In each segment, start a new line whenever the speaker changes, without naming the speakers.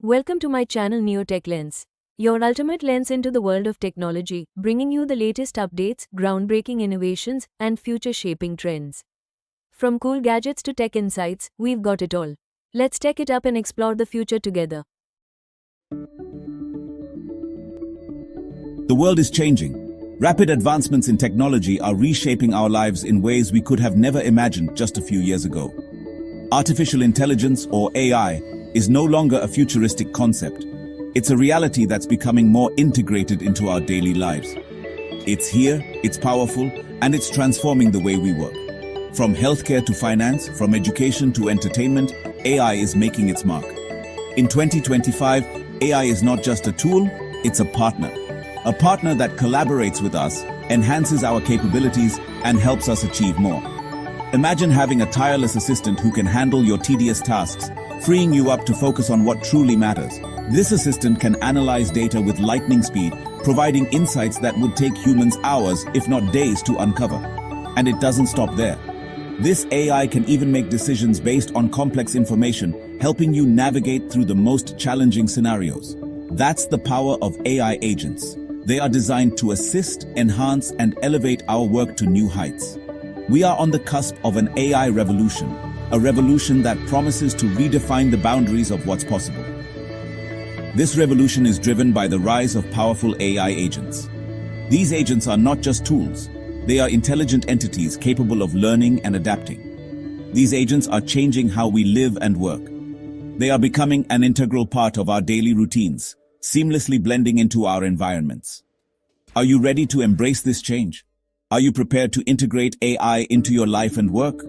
Welcome to my channel NeoTech-Lens, your ultimate lens into the world of technology, bringing you the latest updates, groundbreaking innovations, and future-shaping trends. From cool gadgets to tech insights, we've got it all. Let's tech it up and explore the future together.
The world is changing. Rapid advancements in technology are reshaping our lives in ways we could have never imagined just a few years ago. Artificial intelligence, or AI, is no longer a futuristic concept. It's a reality that's becoming more integrated into our daily lives. It's here, it's powerful, and it's transforming the way we work. From healthcare to finance, from education to entertainment, AI is making its mark. In 2025, AI is not just a tool, it's a partner. A partner that collaborates with us, enhances our capabilities, and helps us achieve more. Imagine having a tireless assistant who can handle your tedious tasks, freeing you up to focus on what truly matters. This assistant can analyze data with lightning speed, providing insights that would take humans hours, if not days, to uncover. And it doesn't stop there. This AI can even make decisions based on complex information, helping you navigate through the most challenging scenarios. That's the power of AI agents. They are designed to assist, enhance, and elevate our work to new heights. We are on the cusp of an AI revolution, a revolution that promises to redefine the boundaries of what's possible. This revolution is driven by the rise of powerful AI agents. These agents are not just tools, they are intelligent entities capable of learning and adapting. These agents are changing how we live and work. They are becoming an integral part of our daily routines, seamlessly blending into our environments. Are you ready to embrace this change? Are you prepared to integrate AI into your life and work?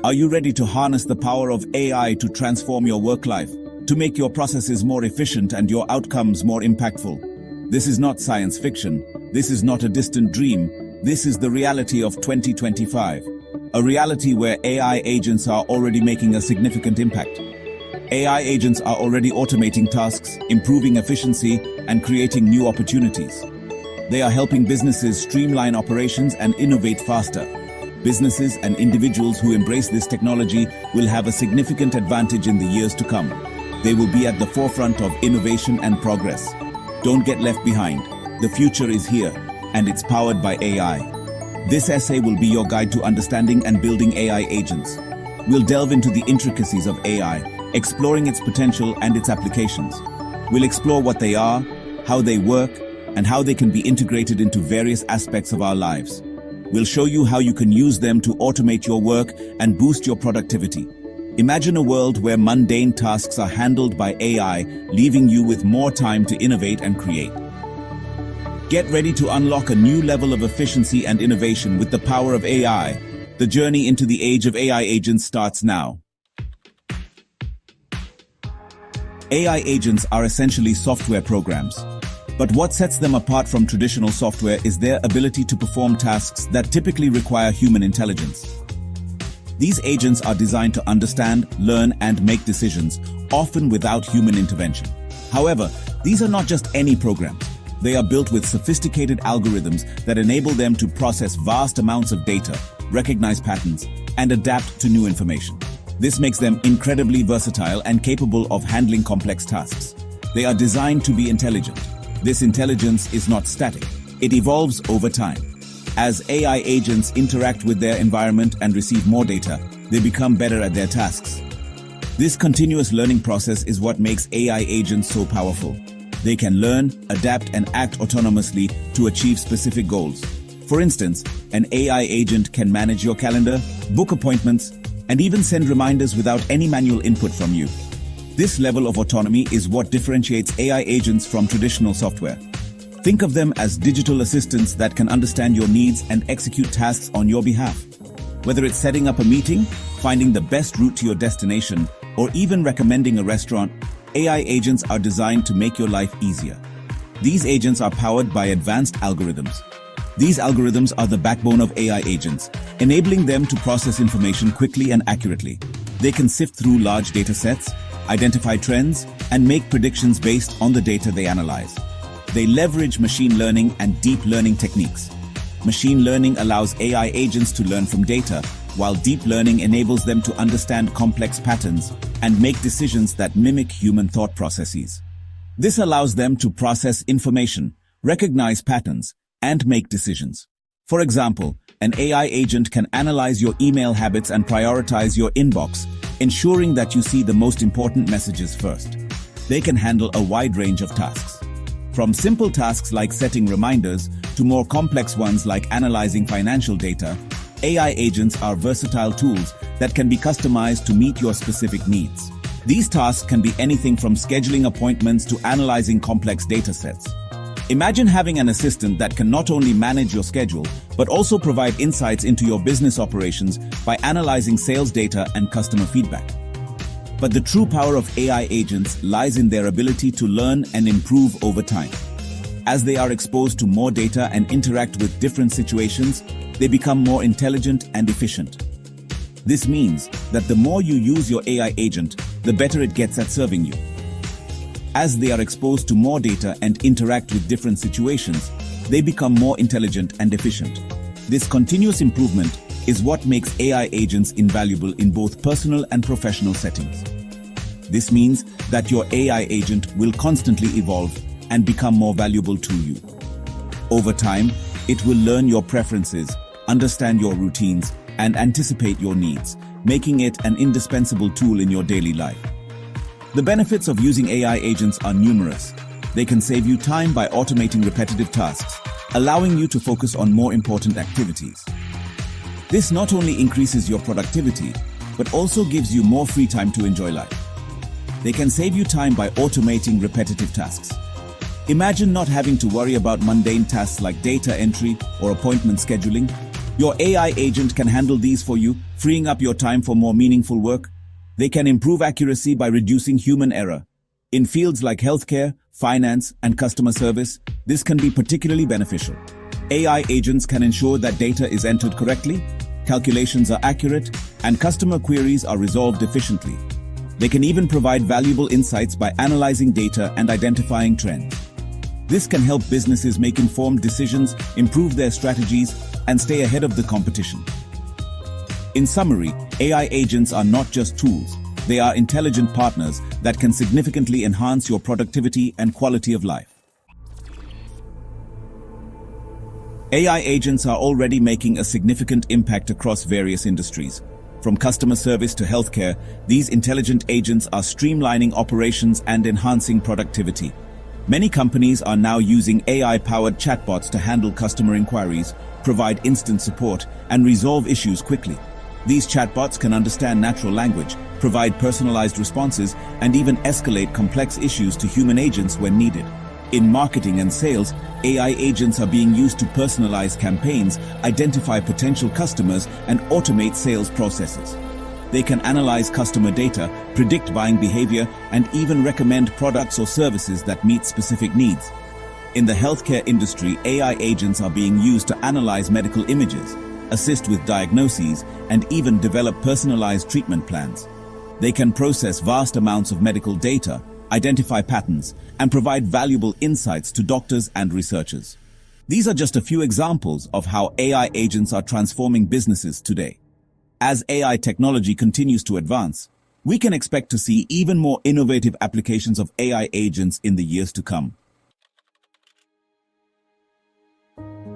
Are you ready to harness the power of AI to transform your work life, to make your processes more efficient and your outcomes more impactful? This is not science fiction. This is not a distant dream. This is the reality of 2025. A reality where AI agents are already making a significant impact. AI agents are already automating tasks, improving efficiency, and creating new opportunities. They are helping businesses streamline operations and innovate faster. Businesses and individuals who embrace this technology will have a significant advantage in the years to come. They will be at the forefront of innovation and progress. Don't get left behind. The future is here, and it's powered by AI. This essay will be your guide to understanding and building AI agents. We'll delve into the intricacies of AI, exploring its potential and its applications. We'll explore what they are, how they work, and how they can be integrated into various aspects of our lives. We'll show you how you can use them to automate your work and boost your productivity. Imagine a world where mundane tasks are handled by AI, leaving you with more time to innovate and create. Get ready to unlock a new level of efficiency and innovation with the power of AI. The journey into the age of AI agents starts now. AI agents are essentially software programs. But what sets them apart from traditional software is their ability to perform tasks that typically require human intelligence. These agents are designed to understand, learn, and make decisions, often without human intervention. However, these are not just any programs. They are built with sophisticated algorithms that enable them to process vast amounts of data, recognize patterns, and adapt to new information. This makes them incredibly versatile and capable of handling complex tasks. They are designed to be intelligent. This intelligence is not static. It evolves over time. As AI agents interact with their environment and receive more data, they become better at their tasks. This continuous learning process is what makes AI agents so powerful. They can learn, adapt, and act autonomously to achieve specific goals. For instance, an AI agent can manage your calendar, book appointments, and even send reminders without any manual input from you. This level of autonomy is what differentiates AI agents from traditional software. Think of them as digital assistants that can understand your needs and execute tasks on your behalf. Whether it's setting up a meeting, finding the best route to your destination, or even recommending a restaurant, AI agents are designed to make your life easier. These agents are powered by advanced algorithms. These algorithms are the backbone of AI agents, enabling them to process information quickly and accurately. They can sift through large data sets, identify trends, and make predictions based on the data they analyze. They leverage machine learning and deep learning techniques. Machine learning allows AI agents to learn from data, while deep learning enables them to understand complex patterns and make decisions that mimic human thought processes. This allows them to process information, recognize patterns, and make decisions. For example, an AI agent can analyze your email habits and prioritize your inbox, ensuring that you see the most important messages first. They can handle a wide range of tasks, from simple tasks like setting reminders to more complex ones like analyzing financial data. AI agents are versatile tools that can be customized to meet your specific needs. These tasks can be anything from scheduling appointments to analyzing complex data sets. Imagine having an assistant that can not only manage your schedule, but also provide insights into your business operations by analyzing sales data and customer feedback. But the true power of AI agents lies in their ability to learn and improve over time. As they are exposed to more data and interact with different situations, they become more intelligent and efficient. This means that the more you use your AI agent, the better it gets at serving you. As they are exposed to more data and interact with different situations, they become more intelligent and efficient. This continuous improvement is what makes AI agents invaluable in both personal and professional settings. This means that your AI agent will constantly evolve and become more valuable to you. Over time, it will learn your preferences, understand your routines, and anticipate your needs, making it an indispensable tool in your daily life. The benefits of using AI agents are numerous. They can save you time by automating repetitive tasks, allowing you to focus on more important activities. This not only increases your productivity, but also gives you more free time to enjoy life. They can save you time by automating repetitive tasks. Imagine not having to worry about mundane tasks like data entry or appointment scheduling. Your AI agent can handle these for you, freeing up your time for more meaningful work. They can improve accuracy by reducing human error. In fields like healthcare, finance, and customer service, this can be particularly beneficial. AI agents can ensure that data is entered correctly, calculations are accurate, and customer queries are resolved efficiently. They can even provide valuable insights by analyzing data and identifying trends. This can help businesses make informed decisions, improve their strategies, and stay ahead of the competition. In summary, AI agents are not just tools, they are intelligent partners that can significantly enhance your productivity and quality of life. AI agents are already making a significant impact across various industries. From customer service to healthcare, these intelligent agents are streamlining operations and enhancing productivity. Many companies are now using AI-powered chatbots to handle customer inquiries, provide instant support, and resolve issues quickly. These chatbots can understand natural language, provide personalized responses, and even escalate complex issues to human agents when needed. In marketing and sales, AI agents are being used to personalize campaigns, identify potential customers, and automate sales processes. They can analyze customer data, predict buying behavior, and even recommend products or services that meet specific needs. In the healthcare industry, AI agents are being used to analyze medical images, assist with diagnoses, and even develop personalized treatment plans. They can process vast amounts of medical data, identify patterns, and provide valuable insights to doctors and researchers. These are just a few examples of how AI agents are transforming businesses today. As AI technology continues to advance, we can expect to see even more innovative applications of AI agents in the years to come.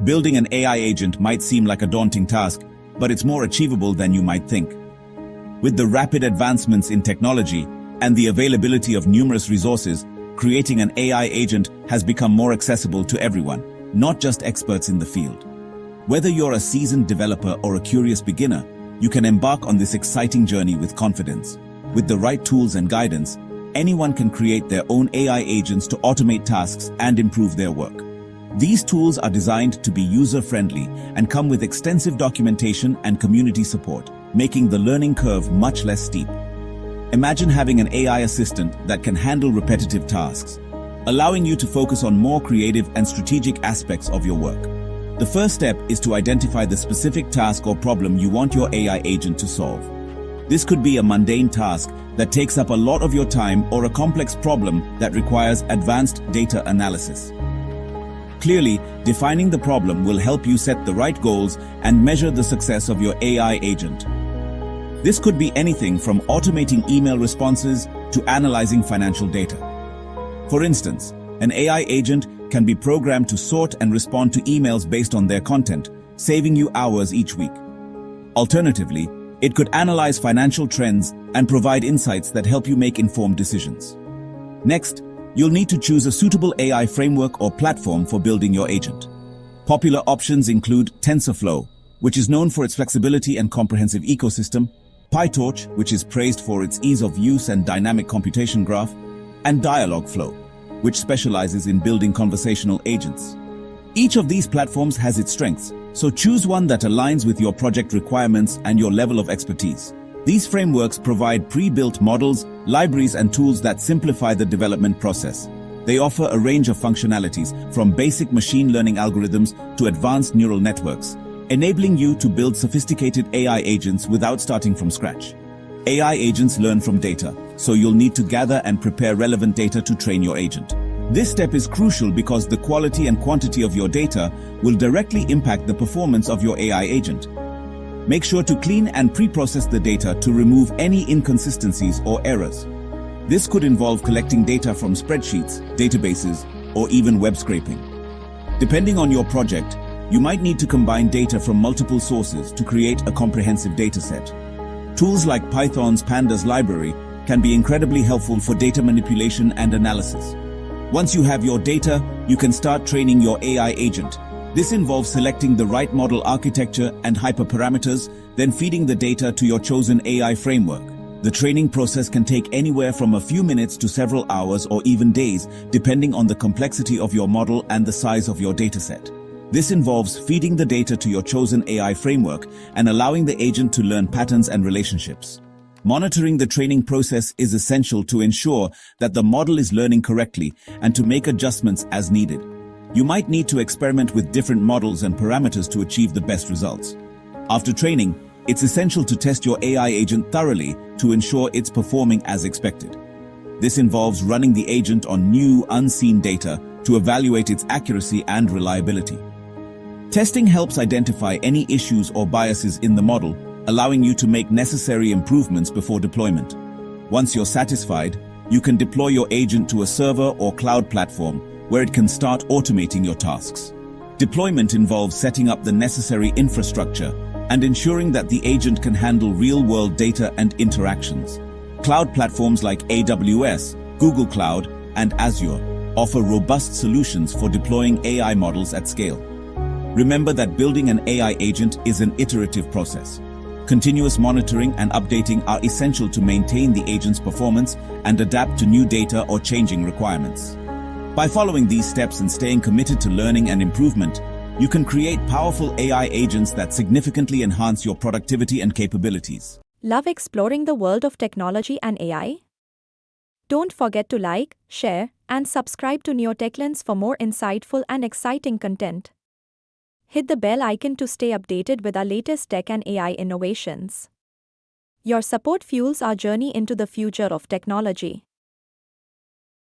Building an AI agent might seem like a daunting task, but it's more achievable than you might think. With the rapid advancements in technology and the availability of numerous resources, creating an AI agent has become more accessible to everyone, not just experts in the field. Whether you're a seasoned developer or a curious beginner, you can embark on this exciting journey with confidence. With the right tools and guidance, anyone can create their own AI agents to automate tasks and improve their work. These tools are designed to be user-friendly and come with extensive documentation and community support, making the learning curve much less steep. Imagine having an AI assistant that can handle repetitive tasks, allowing you to focus on more creative and strategic aspects of your work. The first step is to identify the specific task or problem you want your AI agent to solve. This could be a mundane task that takes up a lot of your time or a complex problem that requires advanced data analysis. Clearly, defining the problem will help you set the right goals and measure the success of your AI agent. This could be anything from automating email responses to analyzing financial data. For instance, an AI agent can be programmed to sort and respond to emails based on their content, saving you hours each week. Alternatively, it could analyze financial trends and provide insights that help you make informed decisions. Next, you'll need to choose a suitable AI framework or platform for building your agent. Popular options include TensorFlow, which is known for its flexibility and comprehensive ecosystem, PyTorch, which is praised for its ease of use and dynamic computation graph, and Dialogflow, which specializes in building conversational agents. Each of these platforms has its strengths, so choose one that aligns with your project requirements and your level of expertise. These frameworks provide pre-built models, libraries, and tools that simplify the development process. They offer a range of functionalities, from basic machine learning algorithms to advanced neural networks, enabling you to build sophisticated AI agents without starting from scratch. AI agents learn from data, so you'll need to gather and prepare relevant data to train your agent. This step is crucial because the quality and quantity of your data will directly impact the performance of your AI agent. Make sure to clean and pre-process the data to remove any inconsistencies or errors. This could involve collecting data from spreadsheets, databases, or even web scraping. Depending on your project, you might need to combine data from multiple sources to create a comprehensive dataset. Tools like Python's Pandas library can be incredibly helpful for data manipulation and analysis. Once you have your data, you can start training your AI agent. This involves selecting the right model architecture and hyperparameters, then feeding the data to your chosen AI framework. The training process can take anywhere from a few minutes to several hours or even days, depending on the complexity of your model and the size of your dataset. This involves feeding the data to your chosen AI framework and allowing the agent to learn patterns and relationships. Monitoring the training process is essential to ensure that the model is learning correctly and to make adjustments as needed. You might need to experiment with different models and parameters to achieve the best results. After training, it's essential to test your AI agent thoroughly to ensure it's performing as expected. This involves running the agent on new, unseen data to evaluate its accuracy and reliability. Testing helps identify any issues or biases in the model, allowing you to make necessary improvements before deployment. Once you're satisfied, you can deploy your agent to a server or cloud platform where it can start automating your tasks. Deployment involves setting up the necessary infrastructure and ensuring that the agent can handle real-world data and interactions. Cloud platforms like AWS, Google Cloud, and Azure offer robust solutions for deploying AI models at scale. Remember that building an AI agent is an iterative process. Continuous monitoring and updating are essential to maintain the agent's performance and adapt to new data or changing requirements. By following these steps and staying committed to learning and improvement, you can create powerful AI agents that significantly enhance your productivity and capabilities.
Love exploring the world of technology and AI? Don't forget to like, share, and subscribe to NeoTech-Lens for more insightful and exciting content. Hit the bell icon to stay updated with our latest tech and AI innovations. Your support fuels our journey into the future of technology.